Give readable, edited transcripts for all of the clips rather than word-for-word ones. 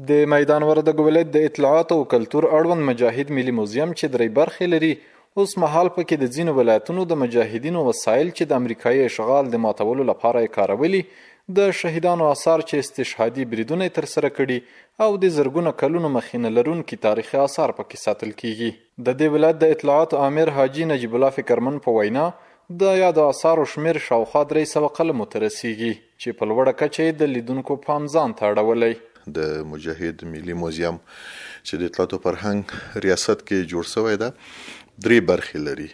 د میدان وردګ ولایت د اطلاعات او کلتور اړوند مجاهد ملي موزیم چې درې برخې لري اوس مهال پکې د ځینو ولایتونو د مجاهدینو وسایل چې د امریکایي اشغال د ماتولو لپاره یې کارولي، د شهیدانو آثار چې استشهادي بریدونه یې ترسره کړي او د زرګونه کلونو مخینه لرونکي تاریخي آثار پکې ساتل کیږي. د دې ولایت د اطلاعات امیر حاجي نجیب الله فکرمن په وینا د یادو آثارو شمیر شاوخوا 300 قلمو ته رسیږي چې په لوړه کچه یې د لیدونکو پام ځان ته اړولی. د مجاهد ملي موزیم چې د اطلاعات او فرهنګ ریاست کې جوړ شوی ده 3 برخې لري.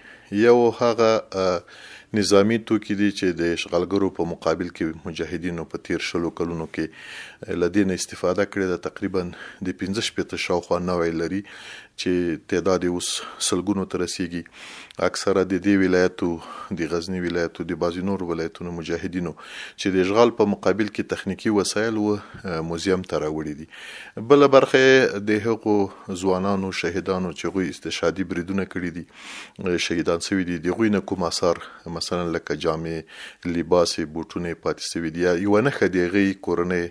یو هغه نظامی توکي دي چې د اشغالګرو په مقابل کې مجاهدینو په تیر شلو کلونو کې لدین استفاده کړې ده. تقریبا د 15 شاوخوا نوع لري چې تعداد اوس سلګونو ته رسیږي. اکثره د دې ولایتو د غزنی ولایتو د بعضی نور ولایتونو مجاهدینو چې د اشغال په مقابل کې تخنیکی وسایل و موزیم ته راوړي دي. بل برخه د هغو ځوانانو شهیدانو چې غوي استشهادي بریدونه کړي دي شهیدان شوي دي د غوي نه کوم اثر مثلا لکه جامې لباس بوټونه پاتې شوي دي یو نه خدي غي کورنۍ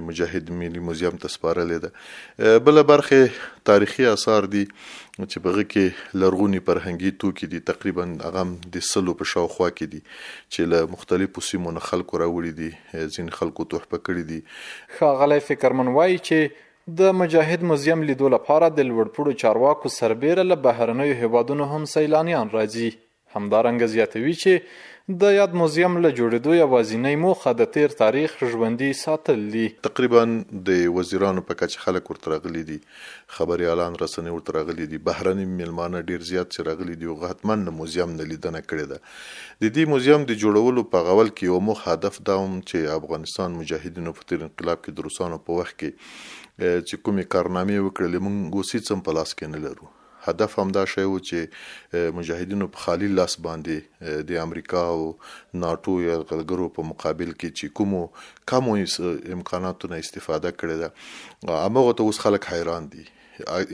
مجاهد ملي موزیم ته سپارلې ده. بل برخه تاریخي آثار دي چې بغه کې لرغونی فرهنګي توکي دي تقریبا هغه د سلو په شاوخوا کې دي چې له مختلفو سیمو نه خلکو راوړي دي ځین خلکو تحفه کړي دي. ښاغلی فکرمن وایي چې د مجاهد موزیم لیدو لپاره د لوړپوړو چارواکو سربیره له بهرنیو هیوادونو هم سیلانیان راځي. همدارنګه زیاتوي چې د یاد موزیم له جوړېدو یوازینۍ موخه د تیر تاریخ ژوندي ساتل دي. تقریبا د وزیرانو په کچه خلک ورته راغلي دي، خبريالان رسنۍ ورته راغلي دي، بهرني میلمانه ډیر زیات چې راغلي دي او حتما د موزیم نه لیدنه کړې ده. د دې موزیم د جوړولو په غول کې یو مخ هدف دا هم چې افغانستان مجاهدینو په تیر انقلاب کې د روسانو په وخت کې چې کومې کارنامې وکړلې موږ اوس هم په لاس کې نه لرو. هدف هم دا شی و چې مجاهدینو په خالی لاس باندې د امریکا او ناتو یا غلګرو په مقابل کې چې کومو کمو امکاناتو نه استفاده کړې ده هغه ته اوس خلک حیران دي.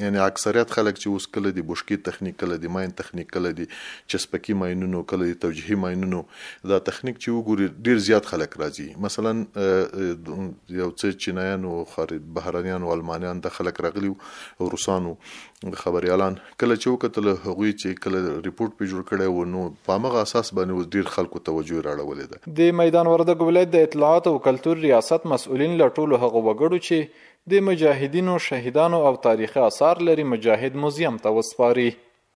یعنی اکثریت خلک چې اوس کله د بشکی تخنیک کله د ماین تخنیک کله د چسپکی ماینونو کله د توجیهي ماینونو دا تخنیک چې وګوري ډیر زیات خلک راځي. مثلا یو څه چینایان او بهرانيان او المانیان د خلک راغلي او روسانو خبريالان کله چې وکتل هغوی چې کله ریپورت په جوړ کړي و نو په هغه اساس باندې ډیر خلکو توجه راړولې ده. د میدان وردګ ولایت د اطلاعات او کلتور ریاست مسؤلین له ټولو هغو وګړو چې د مجاهدینو شهیدانو او تاریخي آثار لري مجاهد موزیم ته وسپاري.